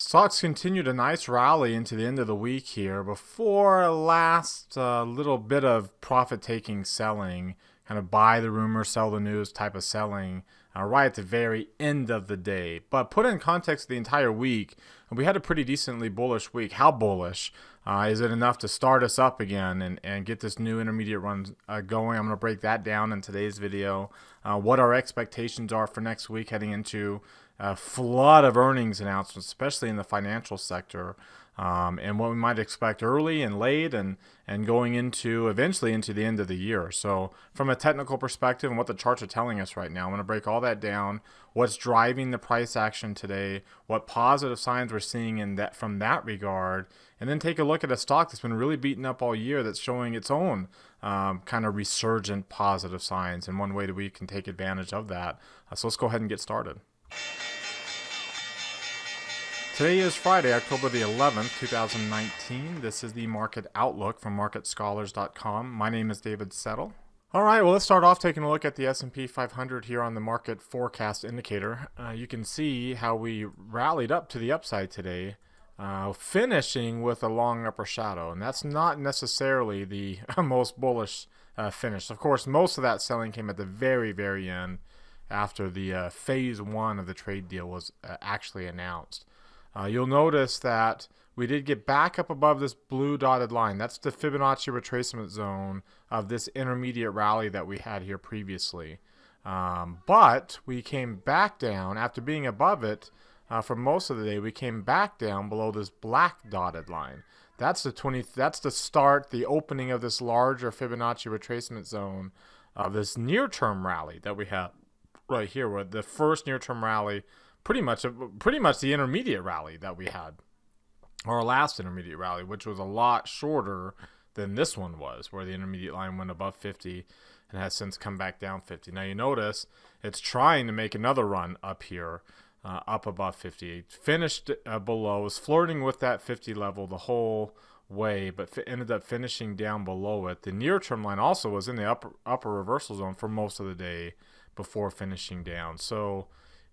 Stocks continued a nice rally into the end of the week here before a last little bit of profit-taking selling, kind of buy the rumor, sell the news type of selling right at the very end of the day. But put in context the entire week, we had a pretty decently bullish week. How bullish? Is it enough to start us up again and get this new intermediate run going? I'm going to break that down in today's video. What our expectations are for next week heading into a flood of earnings announcements, especially in the financial sector, and what we might expect early and late and going into eventually into the end of the year. So from a technical perspective and what the charts are telling us right now, I'm going to break all that down, what's driving the price action today, what positive signs we're seeing in that from that regard, and then take a look at a stock that's been really beaten up all year that's showing its own kind of resurgent positive signs, and one way that we can take advantage of that. So let's go ahead and get started. Today is Friday, October the 11th, 2019. This is the Market Outlook from MarketScholars.com. My name is David Settle. All right, well, let's start off taking a look at the S&P 500 here on the market forecast indicator. You can see how we rallied up to the upside today, finishing with a long upper shadow. And that's not necessarily the most bullish finish. Of course, most of that selling came at the very, very end after the phase one of the trade deal was actually announced. You'll notice that we did get back up above this blue dotted line. That's the Fibonacci retracement zone of this intermediate rally that we had here previously. But we came back down after being above it for most of the day. We came back down below this black dotted line. That's the start, the opening of this larger Fibonacci retracement zone of this near-term rally that we have right here, where the first near-term rally, pretty much the intermediate rally that we had, or our last intermediate rally, which was a lot shorter than this one was, where the intermediate line went above 50 and has since come back down 50. Now you notice it's trying to make another run up here, up above 50. It finished below, was flirting with that 50 level the whole way, but ended up finishing down below it. The near-term line also was in the upper reversal zone for most of the day before finishing down. So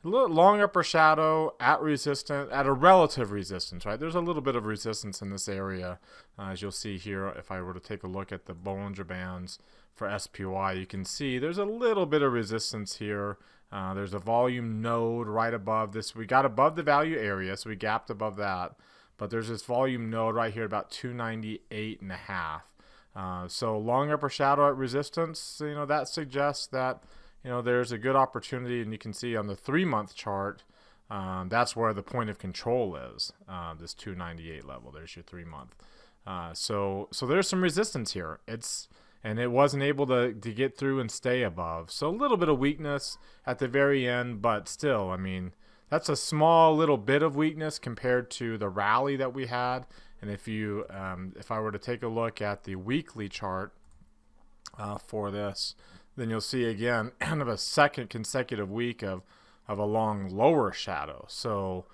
a little long upper shadow at a relative resistance, right? There's a little bit of resistance in this area, as you'll see here. If I were to take a look at the Bollinger Bands for SPY, you can see there's a little bit of resistance here. There's a volume node right above this. We got above the value area, so we gapped above that. But there's this volume node right here about 298.5. So long upper shadow at resistance, that suggests that there's a good opportunity, and you can see on the 3-month chart, that's where the point of control is, this 298 level. There's your 3-month. So there's some resistance here. And it wasn't able to get through and stay above. So a little bit of weakness at the very end, but still, I mean, that's a small little bit of weakness compared to the rally that we had. And if I were to take a look at the weekly chart for this, then you'll see again kind of a second consecutive week of a long lower shadow. So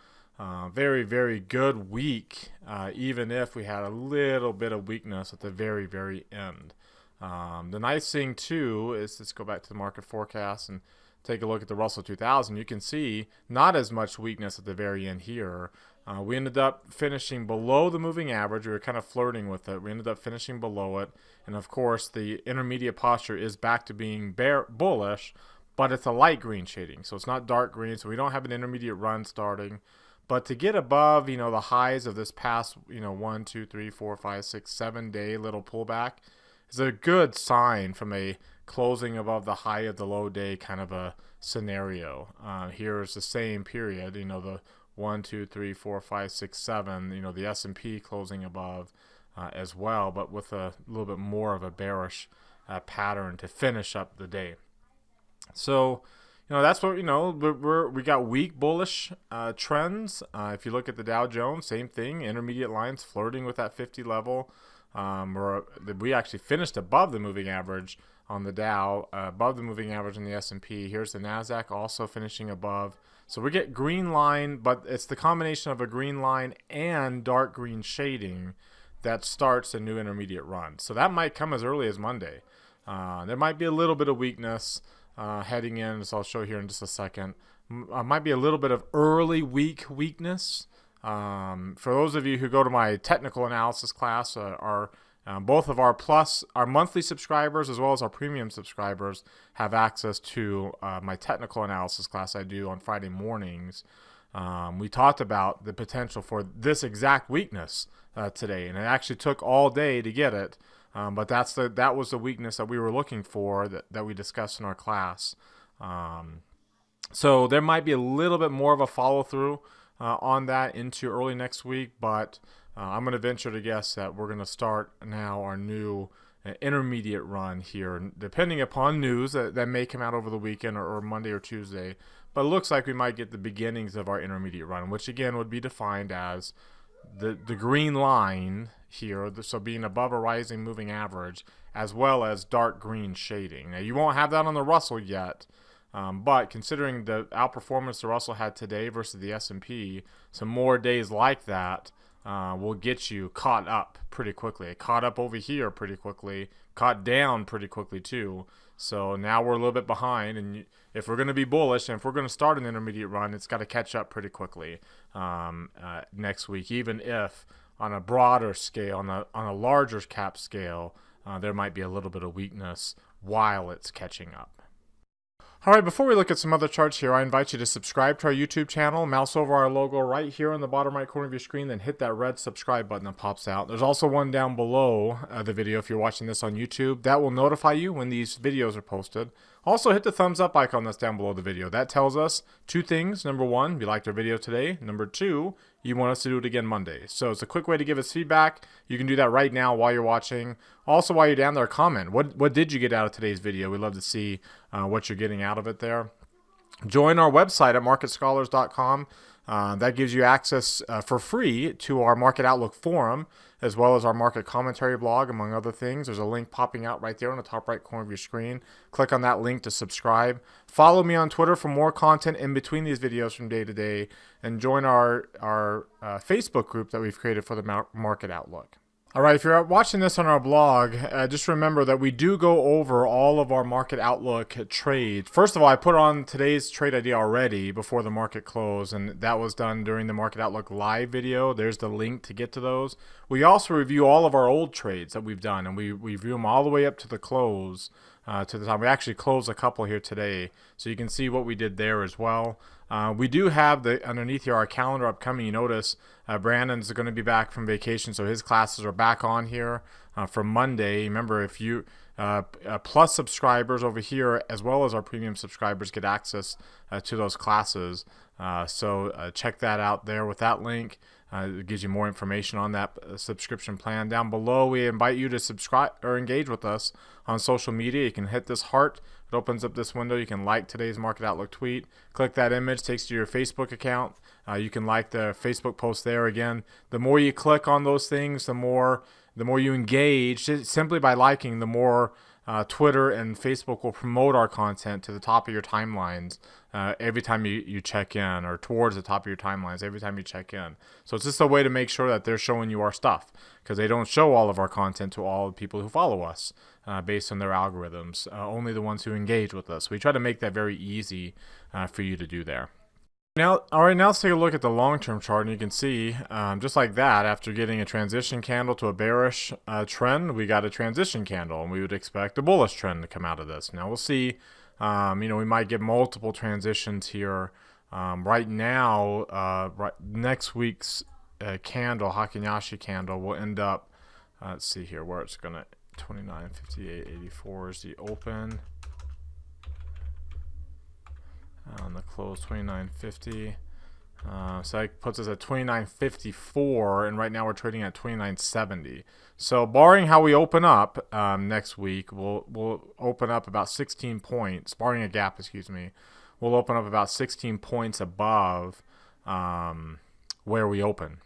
very, very good week, even if we had a little bit of weakness at the very, very end. The nice thing too is, let's go back to the market forecast and take a look at the Russell 2000. You can see not as much weakness at the very end here. We ended up finishing below the moving average. We were kind of flirting with it. We ended up finishing below it. And of course, the intermediate posture is back to being bullish, but it's a light green shading. So it's not dark green. So we don't have an intermediate run starting. But to get above, the highs of this past, 1, 2, 3, 4, 5, 6, 7 day little pullback is a good sign from a closing above the high of the low day kind of a scenario. Here's the same period, the 1, 2, 3, 4, 5, 6, 7, the S&P closing above as well, but with a little bit more of a bearish pattern to finish up the day. So, that's what, we got weak bullish trends. If you look at the Dow Jones, same thing, intermediate lines flirting with that 50 level. We actually finished above the moving average on the Dow, above the moving average in the S&P. Here's the NASDAQ also finishing above. So we get green line, but it's the combination of a green line and dark green shading that starts a new intermediate run. So that might come as early as Monday. There might be a little bit of weakness heading in, so I'll show here in just a second. Might be a little bit of early week weakness For those of you who go to my technical analysis class, both of our monthly subscribers as well as our premium subscribers have access to my technical analysis class I do on Friday mornings. We talked about the potential for this exact weakness today, and it actually took all day to get it. But that was the weakness that we were looking for that we discussed in our class. So there might be a little bit more of a follow through on that into early next week, but I'm going to venture to guess that we're going to start now our new intermediate run here, depending upon news that may come out over the weekend or Monday or Tuesday. But it looks like we might get the beginnings of our intermediate run, which again would be defined as the green line here, so being above a rising moving average, as well as dark green shading. Now you won't have that on the Russell yet, but considering the outperformance the Russell had today versus the S&P, some more days like that will get you caught up pretty quickly. Caught up over here pretty quickly, caught down pretty quickly too. So now we're a little bit behind, and if we're going to be bullish and if we're going to start an intermediate run, it's got to catch up pretty quickly next week, even if on a broader scale, on a larger cap scale, there might be a little bit of weakness while it's catching up. All right, before we look at some other charts here, I invite you to subscribe to our YouTube channel. Mouse over our logo right here on the bottom right corner of your screen, then hit that red subscribe button that pops out. There's also one down below the video if you're watching this on YouTube. That will notify you when these videos are posted. Also, hit the thumbs up icon that's down below the video. That tells us two things. Number one, you liked our video today. Number two, you want us to do it again Monday. So it's a quick way to give us feedback. You can do that right now while you're watching. Also, while you're down there, comment. What did you get out of today's video? We'd love to see what you're getting out of it there. Join our website at marketscholars.com. That gives you access for free to our Market Outlook forum, as well as our market commentary blog, among other things. There's a link popping out right there on the top right corner of your screen. Click on that link to subscribe. Follow me on Twitter for more content in between these videos from day to day, and join our Facebook group that we've created for the Market Outlook. All right, if you're watching this on our blog, just remember that we do go over all of our Market Outlook trades. First of all, I put on today's trade idea already before the market closed, and that was done during the Market Outlook live video. There's the link to get to those. We also review all of our old trades that we've done, and we review them all the way up to the close, to the time. We actually closed a couple here today, so you can see what we did there as well. We do have underneath here our calendar upcoming. You notice Brandon's going to be back from vacation, so his classes are back on here for Monday. Remember, if you plus subscribers over here as well as our premium subscribers get access to those classes. So check that out there with that link. It gives you more information on that subscription plan. Down below, we invite you to subscribe or engage with us on social media. You can hit this heart. It opens up this window. You can like today's Market Outlook tweet. Click that image, takes you to your Facebook account. You can like the Facebook post there. Again, the more you click on those things, the more you engage. Just simply by liking, the more Twitter and Facebook will promote our content to the top of your timelines every time you check in, or towards the top of your timelines every time you check in. So it's just a way to make sure that they're showing you our stuff, because they don't show all of our content to all the people who follow us based on their algorithms. Only the ones who engage with us. We try to make that very easy for you to do there. Now, all right, now let's take a look at the long-term chart, and you can see just like that, after getting a transition candle to a bearish trend, we got a transition candle, and we would expect a bullish trend to come out of this. Now we'll see. We might get multiple transitions here. Right now, next week's candle, Hakinyashi candle, will end up. Let's see here where it's gonna 29.58.84 is the open. On the close, 29.50. So that puts us at 29.54, and right now we're trading at 29.70. So barring how we open up next week, we'll open up about 16 points, barring a gap, excuse me. We'll open up about 16 points above where we open.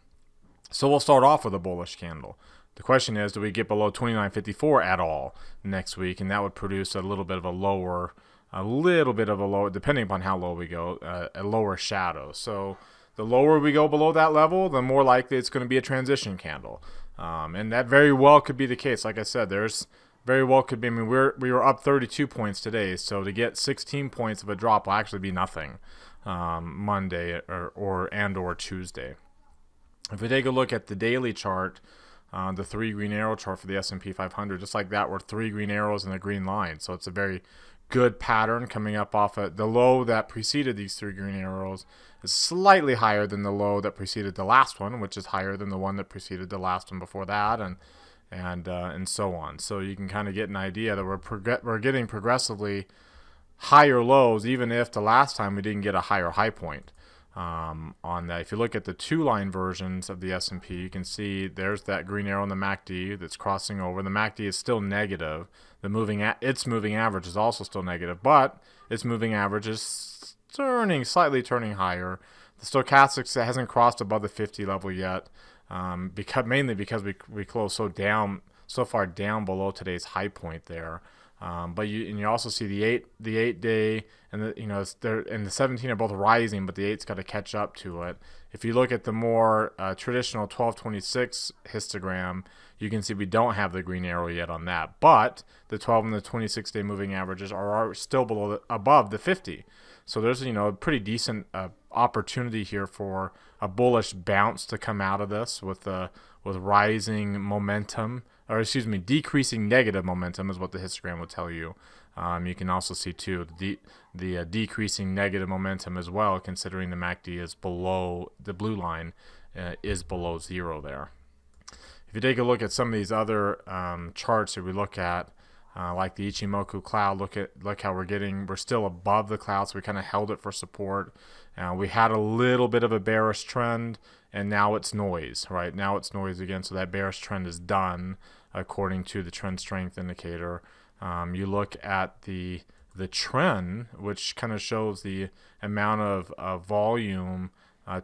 So we'll start off with a bullish candle. The question is, do we get below 29.54 at all next week? And that would produce a little bit of a lower, depending upon how low we go, a lower shadow. So the lower we go below that level, the more likely it's going to be a transition candle. And that very well could be the case. Like I said, there's very well could be. I mean, we were up 32 points today, so to get 16 points of a drop will actually be nothing Monday or Tuesday. If we take a look at the daily chart, the 3 green arrow chart for the S&P 500, just like that, were 3 green arrows and a green line. So it's a very good pattern coming up off of the low that preceded these 3 green arrows is slightly higher than the low that preceded the last one, which is higher than the one that preceded the last one before that, and so on. So you can kind of get an idea that we're getting progressively higher lows, even if the last time we didn't get a higher high point. On that, if you look at the 2-line versions of the S&P, you can see there's that green arrow in the MACD that's crossing over. The MACD is still negative. Its moving average is also still negative, but its moving average is slightly turning higher. The stochastics hasn't crossed above the 50 level yet, mainly because we closed so far down below today's high point there. But you also see the 8 day and the 17 are both rising, but the 8's got to catch up to it. If you look at the more traditional 1226 histogram, you can see we don't have the green arrow yet on that, but the 12 and the 26 day moving averages are still above the 50. So there's a pretty decent opportunity here for a bullish bounce to come out of this with rising momentum, or decreasing negative momentum is what the histogram would tell you. You can also see too the decreasing negative momentum as well, considering the MACD is below the blue line, is below 0 there. If you take a look at some of these other charts that we look at, like the Ichimoku cloud, look how we're still above the cloud, so we kind of held it for support. We had a little bit of a bearish trend, and now it's noise, right? Now it's noise again, so that bearish trend is done according to the trend strength indicator. You look at the trend, which kind of shows the amount of volume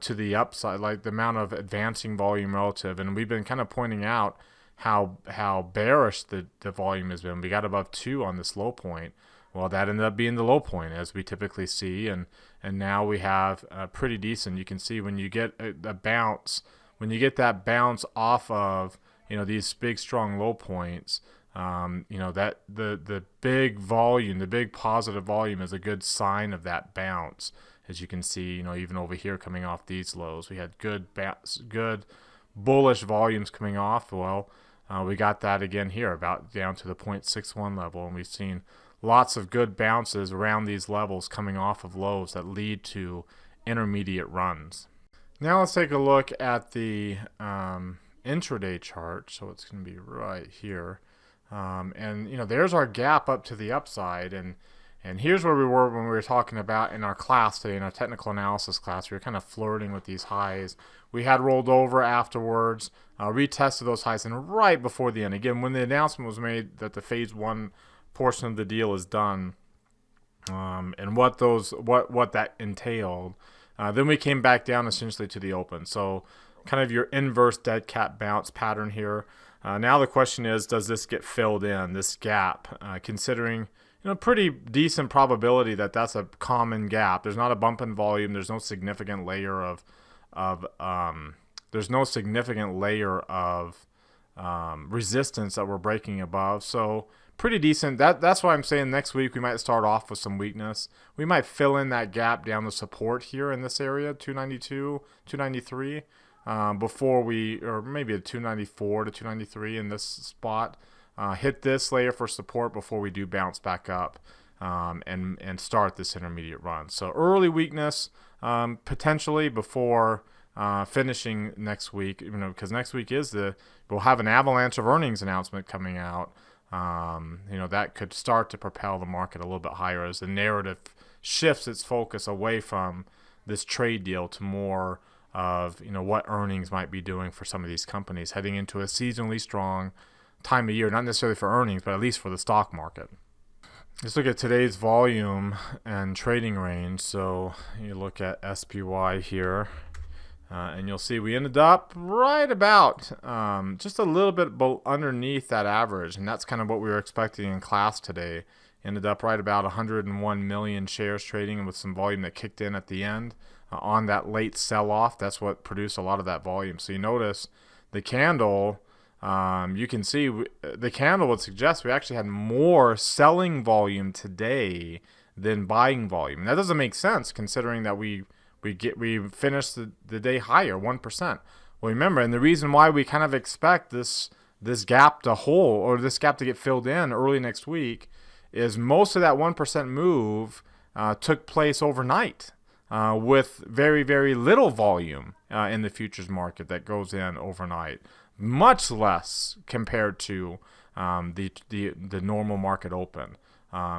to the upside, like the amount of advancing volume relative, and we've been kind of pointing out how bearish the volume has been. We got above 2 on this low point. Well, that ended up being the low point, as we typically see, and now we have pretty decent. You can see when you get a bounce, when you get that bounce off of these big strong low points, that the big volume, the big positive volume, is a good sign of that bounce. As you can see, even over here coming off these lows, we had good bullish volumes coming off. Well, we got that again here, about down to the 0.61 level, and we've seen lots of good bounces around these levels coming off of lows that lead to intermediate runs. Now let's take a look at the intraday chart. So it's going to be right here, and there's our gap up to the upside, and here's where we were when we were talking about in our class today, in our technical analysis class. We were kind of flirting with these highs. We had rolled over afterwards, retested those highs, and right before the end, again, when the announcement was made that the phase 1 portion of the deal is done, and what that entailed, then we came back down essentially to the open. So kind of your inverse dead cat bounce pattern here. Now the question is, does this get filled in, this gap, considering pretty decent probability that that's a common gap. There's not a bump in volume. There's no significant layer of resistance that we're breaking above. So pretty decent. That's why I'm saying next week we might start off with some weakness. We might fill in that gap down the support here in this area, 292, 293, or maybe a 294 to 293 in this spot. Hit this layer for support before we do bounce back up and start this intermediate run. So early weakness potentially before finishing next week, because next week we'll have an avalanche of earnings announcement coming out. That could start to propel the market a little bit higher as the narrative shifts its focus away from this trade deal to more of what earnings might be doing for some of these companies heading into a seasonally strong time of year, not necessarily for earnings, but at least for the stock market. Let's look at today's volume and trading range. So you look at SPY here, and you'll see we ended up right about just a little bit underneath that average, and that's kind of what we were expecting in class today. Ended up right about 101 million shares trading with some volume that kicked in at the end on that late sell-off. That's what produced a lot of that volume. So you notice the candle. You can see the candle would suggest we actually had more selling volume today than buying volume. And that doesn't make sense considering that we finished the day higher, 1%. Well, remember, and the reason why we kind of expect this gap to hold, or this gap to get filled in early next week, is most of that 1% move took place overnight with very, very little volume in the futures market that goes in overnight. Much less compared to the normal market open.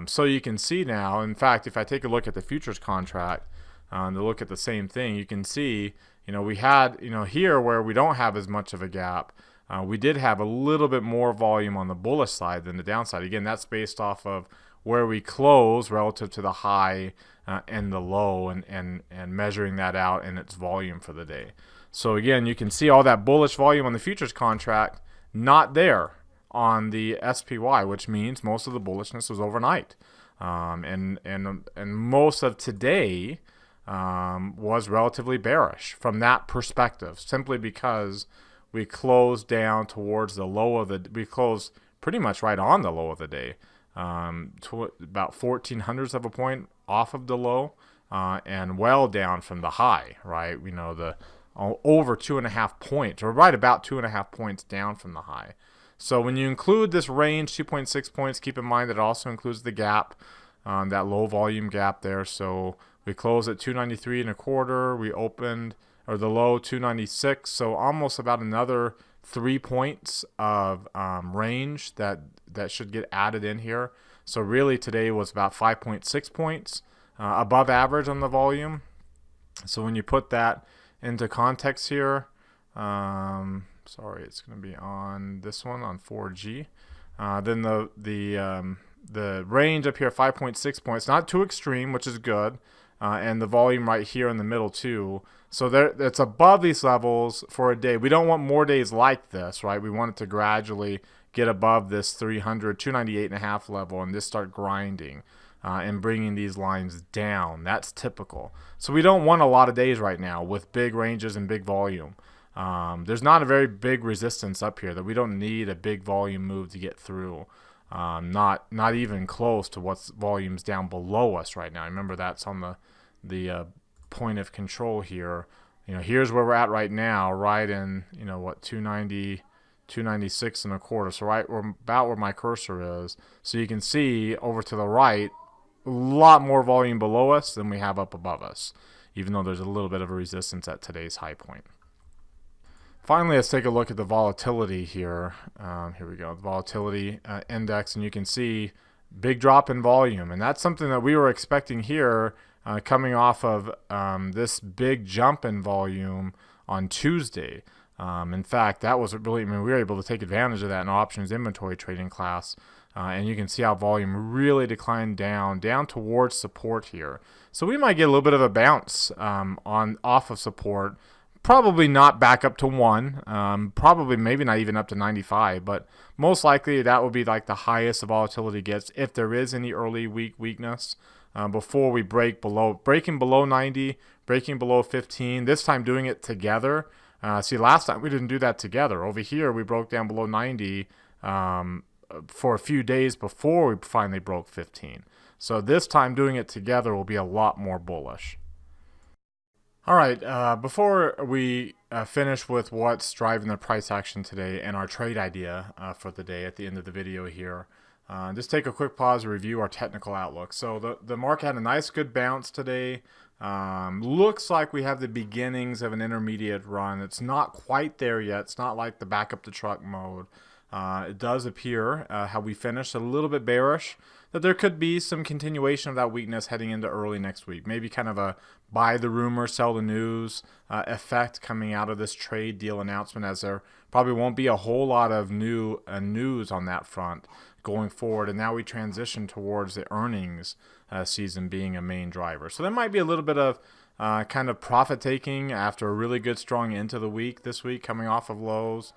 So you can see now, in fact, if I take a look at the futures contract to look at the same thing, you can see, we had, here where we don't have as much of a gap, we did have a little bit more volume on the bullish side than the downside. Again, that's based off of where we close relative to the high and the low, and measuring that out in its volume for the day. So again, you can see all that bullish volume on the futures contract not there on the SPY, which means most of the bullishness was overnight, and most of today was relatively bearish from that perspective, simply because we closed down towards the low of we closed pretty much right on the low of the day, to about 0.14 of a point off of the low, and well down from the high, right? The over 2.5 points, or right about 2.5 points down from the high. So when you include this range, 2.6 points, keep in mind that it also includes the gap, that low volume gap there. So we closed at 293.25. We opened, or the low, 296. So almost about another 3 points of range that should get added in here. So really today was about 5.6 points above average on the volume. So when you put that into context here, sorry, it's going to be on this one on 4G. Then the range up here, 5.6 points, not too extreme, which is good, and the volume right here in the middle too. So it's above these levels for a day. We don't want more days like this, right? We want it to gradually get above this 298.5 level and just start grinding and bringing these lines down. That's typical. So we don't want a lot of days right now with big ranges and big volume. There's not a very big resistance up here that we don't need a big volume move to get through. Not even close to what's volumes down below us right now. Remember, that's on the point of control here. Here's where we're at right now, right in 290, 296.25. So right, we're about where my cursor is. So you can see over to the right, a lot more volume below us than we have up above us, even though there's a little bit of a resistance at today's high point. Finally, let's take a look at the volatility here. Here we go, the volatility index, and you can see big drop in volume, and that's something that we were expecting here, coming off of this big jump in volume on Tuesday. In fact, that was really, we were able to take advantage of that in options inventory trading class, and you can see how volume really declined down towards support here. So we might get a little bit of a bounce off of support. Probably not back up to 1, probably maybe not even up to 95, but most likely that would be like the highest the volatility gets if there is any early week weakness before we breaking below 90, breaking below 15, this time doing it together. See, last time we didn't do that together. Over here we broke down below 90 for a few days before we finally broke 15. So this time doing it together will be a lot more bullish. All right, before we finish with what's driving the price action today and our trade idea for the day at the end of the video here, just take a quick pause to review our technical outlook. So the market had a nice good bounce today. Looks like we have the beginnings of an intermediate run. It's not quite there yet. It's not like the back up the truck mode. It does appear, how we finished, a little bit bearish, that there could be some continuation of that weakness heading into early next week. Maybe kind of a buy the rumor, sell the news effect coming out of this trade deal announcement, as there probably won't be a whole lot of new news on that front going forward. And now we transition towards the earnings season being a main driver. So there might be a little bit of kind of profit taking after a really good strong end to the week this week, coming off of lows,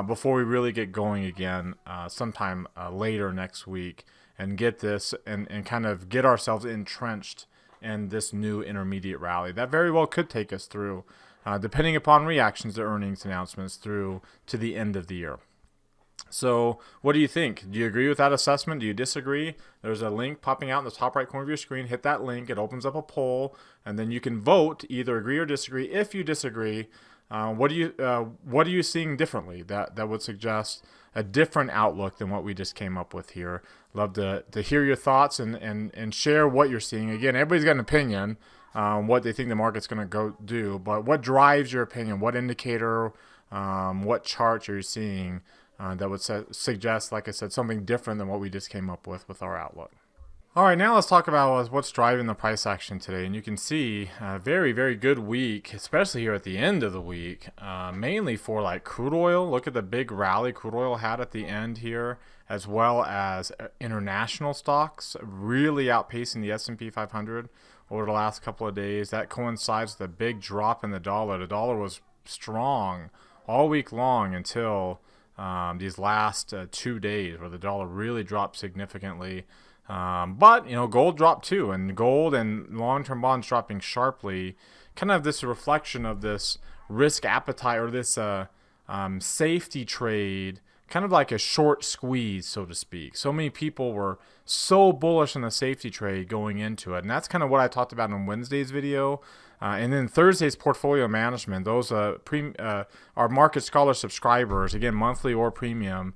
before we really get going again sometime later next week and get this and kind of get ourselves entrenched in this new intermediate rally. That very well could take us through, depending upon reactions to earnings announcements, through to the end of the year. So what do you think? Do you agree with that assessment? Do you disagree? There's a link popping out in the top right corner of your screen. Hit that link. It opens up a poll, and then you can vote, either agree or disagree. If you disagree, What are you seeing differently that would suggest a different outlook than what we just came up with here? Love to hear your thoughts and share what you're seeing. Again, everybody's got an opinion on what they think the market's going to go do, but what drives your opinion? What indicator, what chart are you seeing that would suggest, like I said, something different than what we just came up with our outlook? All right, now let's talk about what's driving the price action today. And you can see a very, very good week, especially here at the end of the week, mainly for like crude oil. Look at the big rally crude oil had at the end here, as well as international stocks really outpacing the S&P 500 over the last couple of days. That coincides with a big drop in the dollar. The dollar was strong all week long until these last 2 days where the dollar really dropped significantly. But, gold dropped too, and gold and long-term bonds dropping sharply. Kind of this reflection of this risk appetite or this safety trade, kind of like a short squeeze, so to speak. So many people were so bullish on the safety trade going into it. And that's kind of what I talked about in Wednesday's video. And then Thursday's portfolio management, those are Market Scholar subscribers, again, monthly or premium.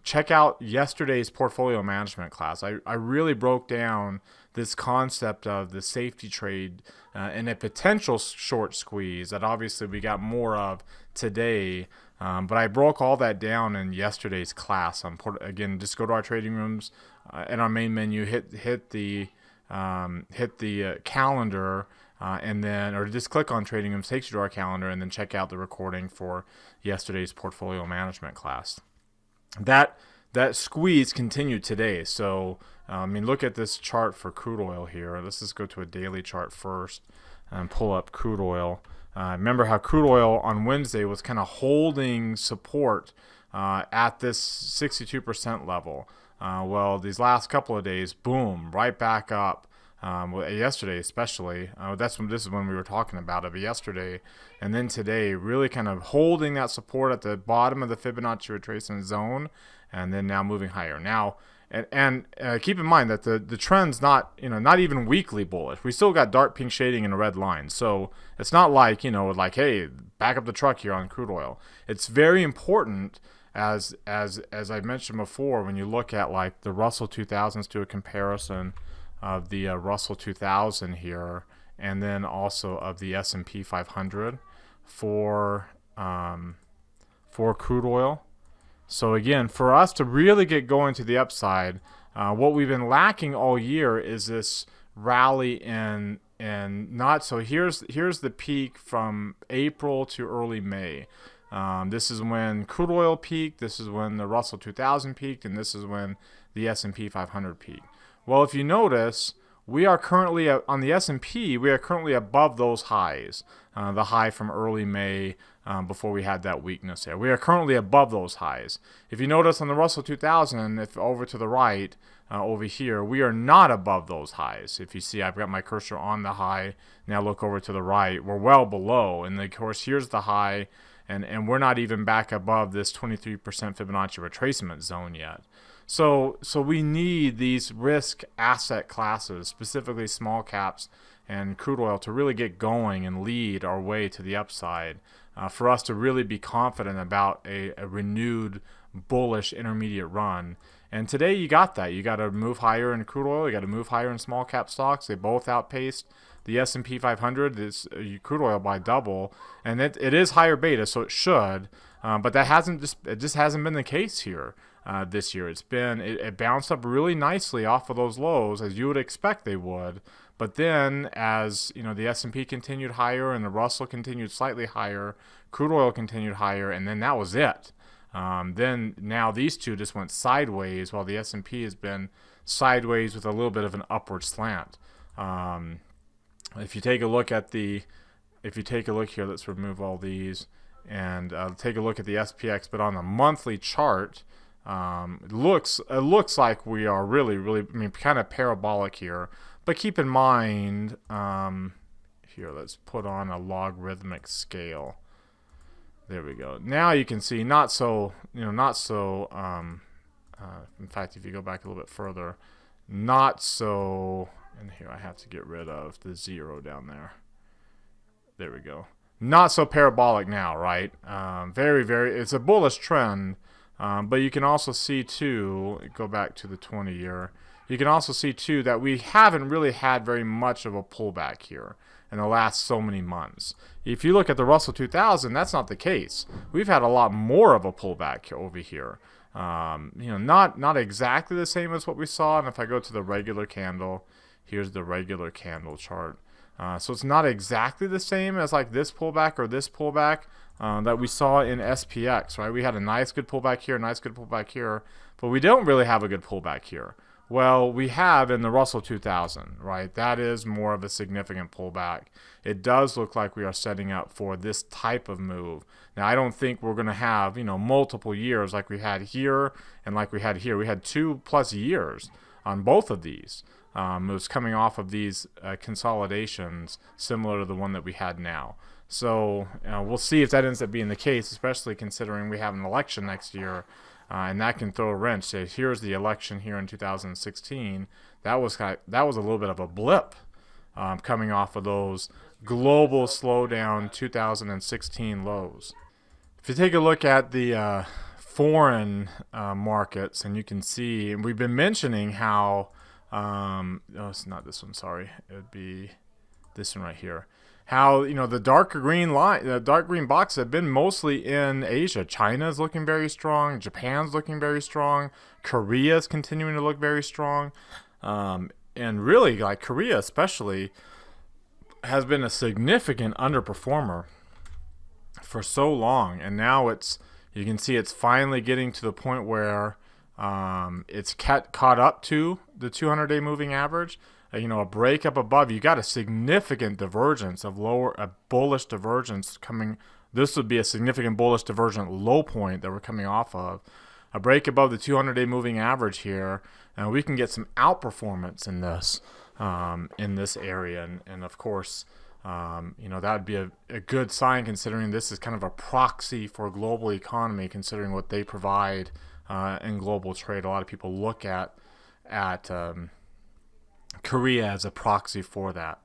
Check out yesterday's portfolio management class. I really broke down this concept of the safety trade and a potential short squeeze that obviously we got more of today. But I broke all that down in yesterday's class. Again, just go to our trading rooms in our main menu, hit the calendar. And then, or just click on Trading Rooms, takes you to our calendar, and then check out the recording for yesterday's portfolio management class. That squeeze continued today. So, look at this chart for crude oil here. Let's just go to a daily chart first and pull up crude oil. Remember how crude oil on Wednesday was kind of holding support at this 62% level. Well, these last couple of days, boom, right back up. Yesterday especially, this is when we were talking about it, but yesterday and then today really kind of holding that support at the bottom of the Fibonacci retracement zone, and then now moving higher. Now, and keep in mind that the trend's not even weekly bullish. We still got dark pink shading and a red line, so it's not like hey, back up the truck here on crude oil. It's very important. As I mentioned before, when you look at like the Russell 2000s, do a comparison of the Russell 2000 here, and then also of the S&P 500 for crude oil. So again, for us to really get going to the upside, what we've been lacking all year is this rally in not so. Here's the peak from April to early May. This is when crude oil peaked. This is when the Russell 2000 peaked, and this is when the S&P 500 peaked. Well, if you notice, we are currently on the S&P. We are currently above those highs, the high from early May before we had that weakness there. We are currently above those highs. If you notice on the Russell 2000, if over to the right over here, we are not above those highs. If you see, I've got my cursor on the high. Now look over to the right. We're well below, and of course here's the high, and we're not even back above this 23% Fibonacci retracement zone yet. So we need these risk asset classes, specifically small caps and crude oil, to really get going and lead our way to the upside for us to really be confident about a renewed bullish intermediate run. And today you got that. You got to move higher in crude oil. You got to move higher in small cap stocks. They both outpaced the S&P 500, this crude oil, by double, and it is higher beta, so it should. But it just hasn't been the case here. This year it bounced up really nicely off of those lows, as you would expect they would, but then as the S&P continued higher and the Russell continued slightly higher, crude oil continued higher, and then that was it. Then now these two just went sideways, while the S&P has been sideways with a little bit of an upward slant. If you take a look here, let's remove all these and take a look at the SPX, but on the monthly chart. It looks like we are really, kind of parabolic here. But keep in mind, here, let's put on a logarithmic scale. There we go. Now you can see not so. In fact, if you go back a little bit further, not so. And here I have to get rid of the zero down there. There we go. not so parabolic now, right? It's a bullish trend, but you can also see too, go back to the 20-year, you can also see too that we haven't really had very much of a pullback here in the last so many months. If you look at the Russell 2000, that's not the case. We've had a lot more of a pullback over here. Not exactly the same as what we saw. And if I go to the regular candle, here's the regular candle chart. So it's not exactly the same as like this pullback or this pullback that we saw in SPX, right? We had a nice good pullback here, nice good pullback here, but we don't really have a good pullback here. Well, we have in the Russell 2000, right? That is more of a significant pullback. It does look like we are setting up for this type of move. Now, I don't think we're going to have, multiple years like we had here and like we had here. We had 2+ years on both of these moves coming off of these consolidations similar to the one that we had now. So we'll see if that ends up being the case, especially considering we have an election next year. And that can throw a wrench. So here's the election here in 2016. That was a little bit of a blip coming off of those global slowdown 2016 lows. If you take a look at the foreign markets, and you can see, and we've been mentioning how, it's not this one, sorry. It would be this one right here. How the darker green line, the dark green boxes have been mostly in Asia. China is looking very strong. Japan's looking very strong. Korea is continuing to look very strong, and really, like Korea especially, has been a significant underperformer for so long, and now you can see it's finally getting to the point where it's caught up to the 200-day moving average. A break up above, you got a significant divergence of a bullish divergence coming. This would be a significant bullish divergent low point that we're coming off of. A break above the 200-day moving average here, and we can get some outperformance in this area. And of course, that would be a good sign considering this is kind of a proxy for global economy, considering what they provide in global trade. A lot of people look at Korea as a proxy for that.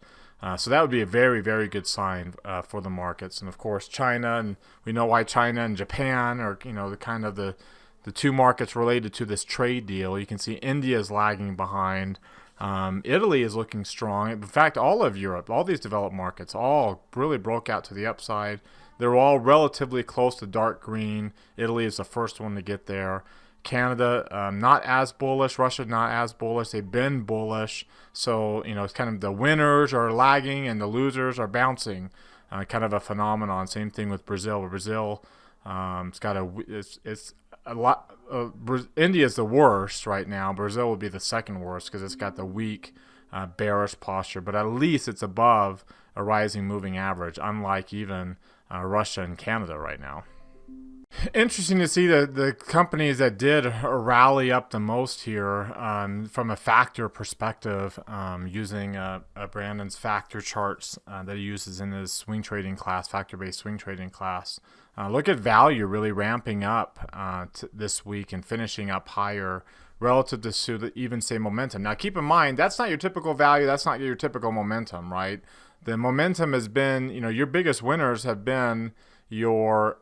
So that would be a very, very good sign for the markets. And of course, China, and we know why China and Japan are, the two markets related to this trade deal. You can see India is lagging behind. Italy is looking strong. In fact, all of Europe, all these developed markets, all really broke out to the upside. They're all relatively close to dark green. Italy is the first one to get there. Canada, not as bullish. Russia, not as bullish. They've been bullish. So, it's kind of the winners are lagging and the losers are bouncing. Kind of a phenomenon. Same thing with Brazil. Brazil, it's a lot. India is the worst right now. Brazil would be the second worst because it's got the weak, bearish posture. But at least it's above a rising moving average, unlike even Russia and Canada right now. Interesting to see the companies that did rally up the most here from a factor perspective, using Brandon's factor charts that he uses in his swing trading class, factor-based swing trading class. Look at value really ramping up this week and finishing up higher relative to the even say momentum. Now keep in mind, that's not your typical value, that's not your typical momentum, right? The momentum has been, your biggest winners have been your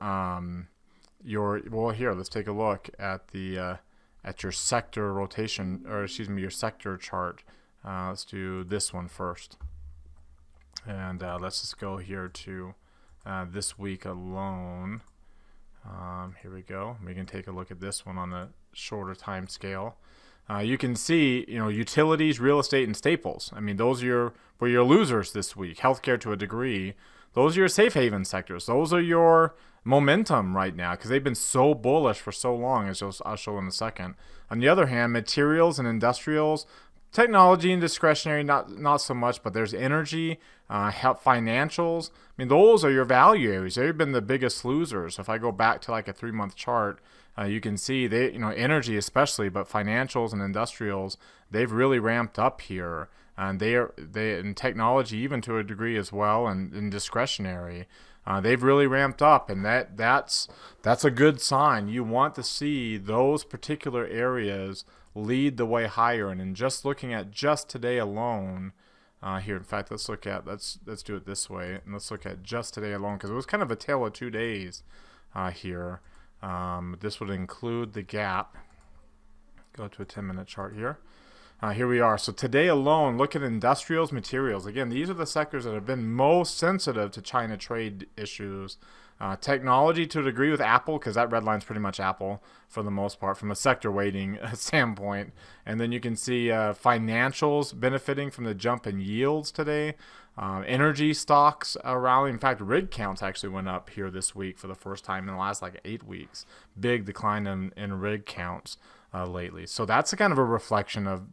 here, let's take a look at the at your sector rotation, or your sector chart. Let's do this one first, and let's just go here to this week alone. Here we go. We can take a look at this one on the shorter time scale. You can see, utilities, real estate, and staples. I mean, those are were your losers this week. Healthcare to a degree. Those are your safe haven sectors. Those are your momentum right now because they've been so bullish for so long, as I'll show in a second. On the other hand, materials and industrials, technology and discretionary, not so much, but there's energy, financials. I mean, those are your value areas. They've been the biggest losers. If I go back to like a 3-month chart, you can see energy especially, but financials and industrials, they've really ramped up here. And they in technology even to a degree as well, and in discretionary, they've really ramped up, and that's a good sign. You want to see those particular areas lead the way higher. And in just looking at just today alone, here. In fact, let's do it this way, and let's look at just today alone, because it was kind of a tale of 2 days here. This would include the gap. Go to a 10-minute chart here. Here we are. So today alone, look at industrials, materials. Again, these are the sectors that have been most sensitive to China trade issues. Technology to a degree with Apple, because that red line's pretty much Apple for the most part from a sector weighting standpoint. And then you can see financials benefiting from the jump in yields today. Energy stocks rallying. In fact, rig counts actually went up here this week for the first time in the last 8 weeks. Big decline in rig counts lately. So that's a kind of a reflection of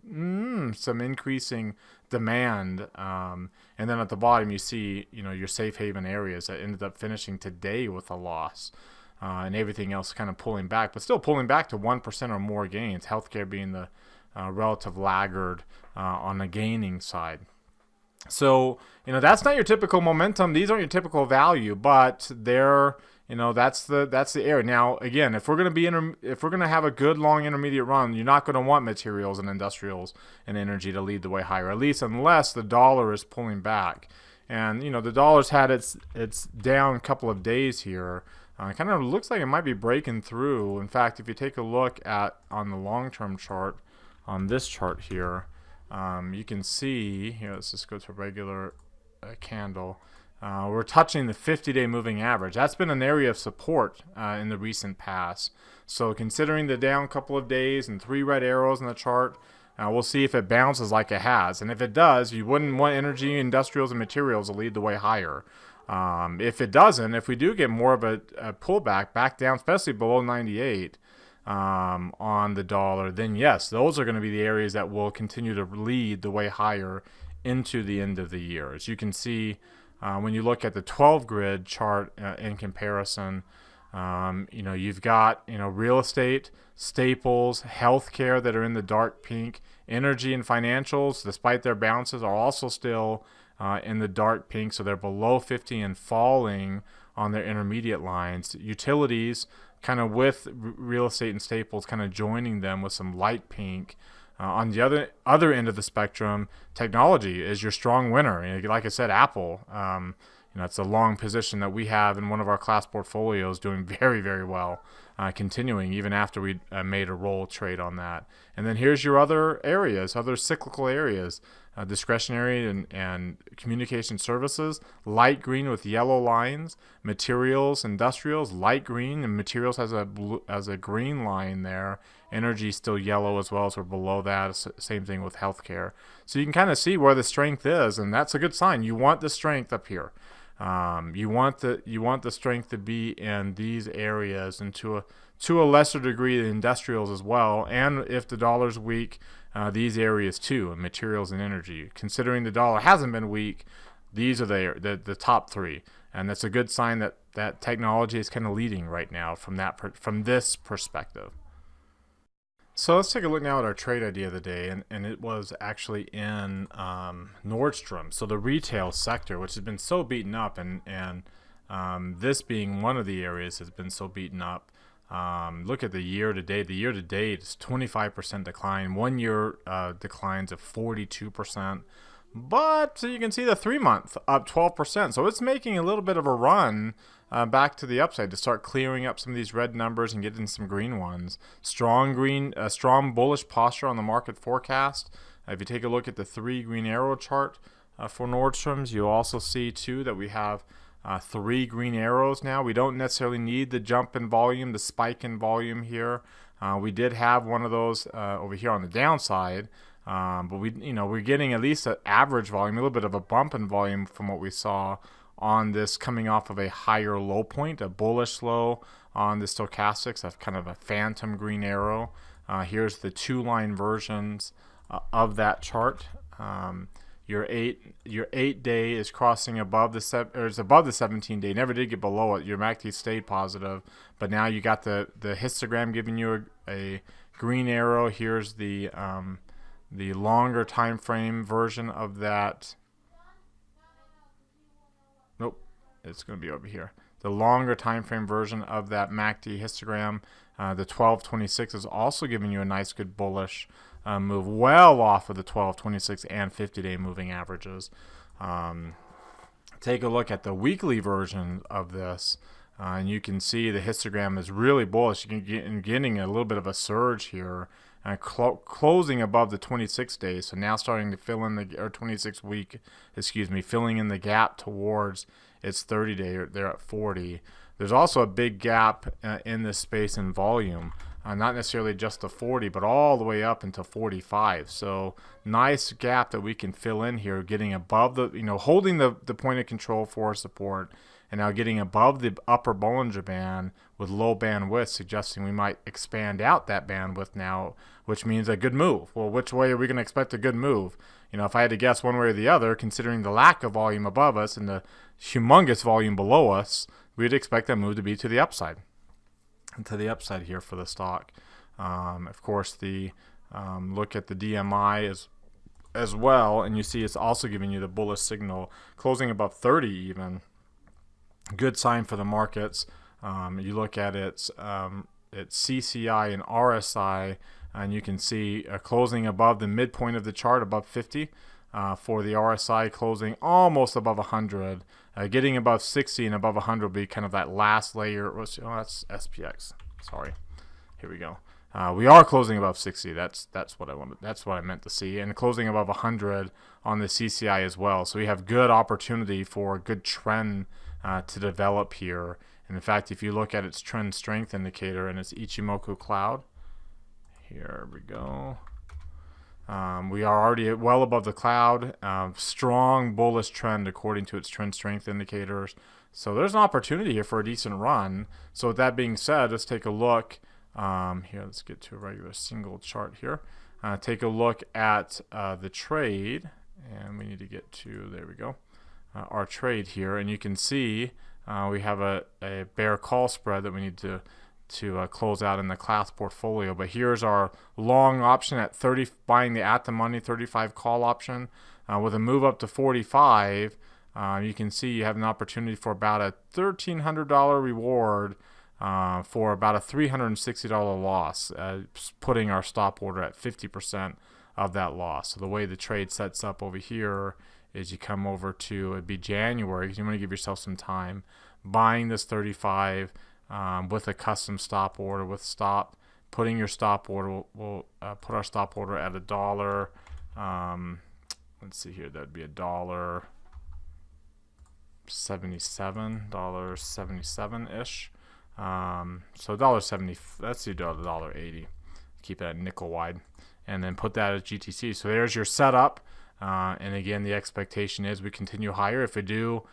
some increasing demand. And then at the bottom you see your safe haven areas that ended up finishing today with a loss, and everything else kind of pulling back, but still pulling back to 1% or more gains. Healthcare being the relative laggard on the gaining side. So that's not your typical momentum. These aren't your typical value, but they're that's the area. Now again, if we're going to have a good long intermediate run, you're not going to want materials and industrials and energy to lead the way higher, at least unless the dollar is pulling back. And the dollar's had its down couple of days here. Kind of looks like it might be breaking through. In fact, if you take a look at on the long-term chart, on this chart here, you can see here. Let's just go to a regular candle. We're touching the 50-day moving average. That's been an area of support in the recent past. So considering the down couple of days and 3 red arrows in the chart, we'll see if it bounces like it has. And if it does, you wouldn't want energy, industrials, and materials to lead the way higher. If it doesn't, if we do get more of a pullback back down, especially below 98 on the dollar, then yes, those are going to be the areas that will continue to lead the way higher into the end of the year. As you can see, when you look at the 12 grid chart in comparison, you've got real estate, staples, healthcare that are in the dark pink. Energy and financials, despite their bounces, are also still in the dark pink, so they're below 50 and falling on their intermediate lines. Utilities, kind of with real estate and staples, kind of joining them with some light pink. On the other end of the spectrum, technology is your strong winner. Like I said, Apple, it's a long position that we have in one of our class portfolios, doing very, very well, continuing even after we made a roll trade on that. And then here's your other areas, other cyclical areas, discretionary and communication services, light green with yellow lines. Materials, industrials, light green, and materials has a green line there. Energy still yellow as well, so we're below that. Same thing with healthcare. So you can kind of see where the strength is, and that's a good sign. You want the strength up here. You want the strength to be in these areas, and to a lesser degree the industrials as well. And if the dollar's weak, these areas too, materials and energy. Considering the dollar hasn't been weak, these are the top 3, and that's a good sign that technology is kind of leading right now from this perspective. So let's take a look now at our trade idea of the day, and it was actually in Nordstrom, so the retail sector, which has been so beaten up, and this being one of the areas has been so beaten up. Look at the year to date. The year to date is 25% decline. 1 year declines of 42%. But you can see the 3 month up 12%. So it's making a little bit of a run back to the upside to start clearing up some of these red numbers and getting some green ones. Strong bullish posture on the market forecast. If you take a look at the 3 green arrow chart for Nordstrom's, you'll also see too that we have 3 green arrows now. We don't necessarily need the jump in volume, the spike in volume here. We did have one of those over here on the downside. But we're getting at least an average volume, a little bit of a bump in volume from what we saw on this, coming off of a higher low point, a bullish low on the stochastics, of kind of a phantom green arrow. Here's the 2-line versions of that chart. Your 8 day is crossing above the 17-day. Never did get below it. Your MACD stayed positive, but now you got the histogram giving you a green arrow. Here's the longer time frame version of that. Nope, it's going to be over here. the longer time frame version of that MACD histogram, the 1226 is also giving you a nice, good bullish move, well off of the 12, 26, and 50-day moving averages. Take a look at the weekly version of this, and you can see the histogram is really bullish. You can getting a little bit of a surge here, closing above the 26 days. So now starting to fill in the, or 26 week, excuse me, filling in the gap towards its 30-day. They're at 40. There's also a big gap in this space in volume. Not necessarily just the 40, but all the way up into 45. So nice gap that we can fill in here, getting above the, holding the point of control for support, and now getting above the upper Bollinger Band with low bandwidth, suggesting we might expand out that bandwidth now, which means a good move. Well, which way are we going to expect a good move? If I had to guess one way or the other, considering the lack of volume above us and the humongous volume below us, we'd expect that move to be to the upside. To the upside here for the stock. Of course, the look at the DMI as well, and you see it's also giving you the bullish signal, closing above 30 even. Good sign for the markets. You look at its CCI and RSI, and you can see closing above the midpoint of the chart, above 50. For the RSI, closing almost above 100. Getting above 60 and above 100 will be kind of that last layer. That's SPX. Sorry. Here we go. We are closing above 60. That's what I wanted. That's what I meant to see. And closing above 100 on the CCI as well. So we have good opportunity for a good trend to develop here. And in fact, if you look at its trend strength indicator and its Ichimoku cloud, here we go. We are already well above the cloud. Strong bullish trend according to its trend strength indicators. So there's an opportunity here for a decent run. So with that being said, let's take a look. Here, let's get to a regular single chart here. Take a look at the trade. And we need to get to, there we go, our trade here. And you can see we have a bear call spread that we need to close out in the class portfolio. But here's our long option at 30, buying the at the money 35 call option with a move up to 45. You can see you have an opportunity for about a $1,300 reward for about a $360 loss, putting our stop order at 50% of that loss. So the way the trade sets up over here is you come over to, it'd be January, because you want to give yourself some time, buying this 35 with a custom stop order with stop, putting your stop order, we'll put our stop order at $1. Let's see here, that'd be $1.77-ish. So $1.70, let's do $1.80. Keep it at nickel wide, and then put that as GTC. So there's your setup. And again, the expectation is we continue higher. If we do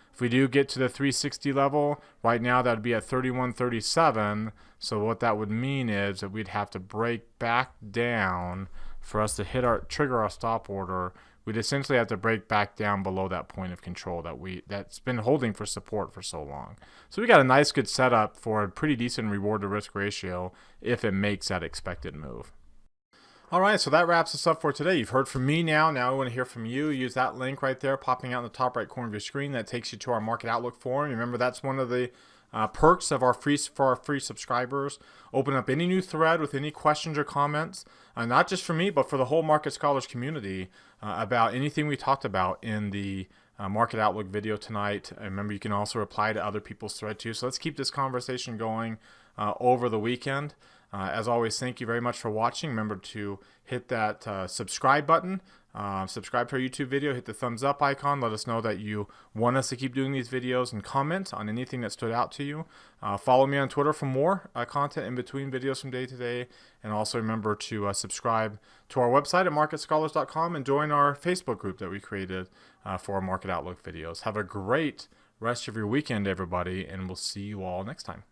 get to the 360 level, right now that would be at 31.37. So what that would mean is that we'd have to break back down for us to trigger our stop order. We'd essentially have to break back down below that point of control that's been holding for support for so long. So we got a nice, good setup for a pretty decent reward to risk ratio if it makes that expected move. All right, so that wraps us up for today. You've heard from me now. Now I want to hear from you. Use that link right there popping out in the top right corner of your screen. That takes you to our Market Outlook forum. Remember, that's one of the perks of our free subscribers. Open up any new thread with any questions or comments, not just for me, but for the whole Market Scholars community about anything we talked about in the Market Outlook video tonight. Remember, you can also reply to other people's thread too. So let's keep this conversation going over the weekend. As always, thank you very much for watching. Remember to hit that subscribe button. Subscribe to our YouTube video. Hit the thumbs up icon. Let us know that you want us to keep doing these videos, and comment on anything that stood out to you. Follow me on Twitter for more content in between videos from day to day. And also remember to subscribe to our website at marketscholars.com and join our Facebook group that we created for our Market Outlook videos. Have a great rest of your weekend, everybody, and we'll see you all next time.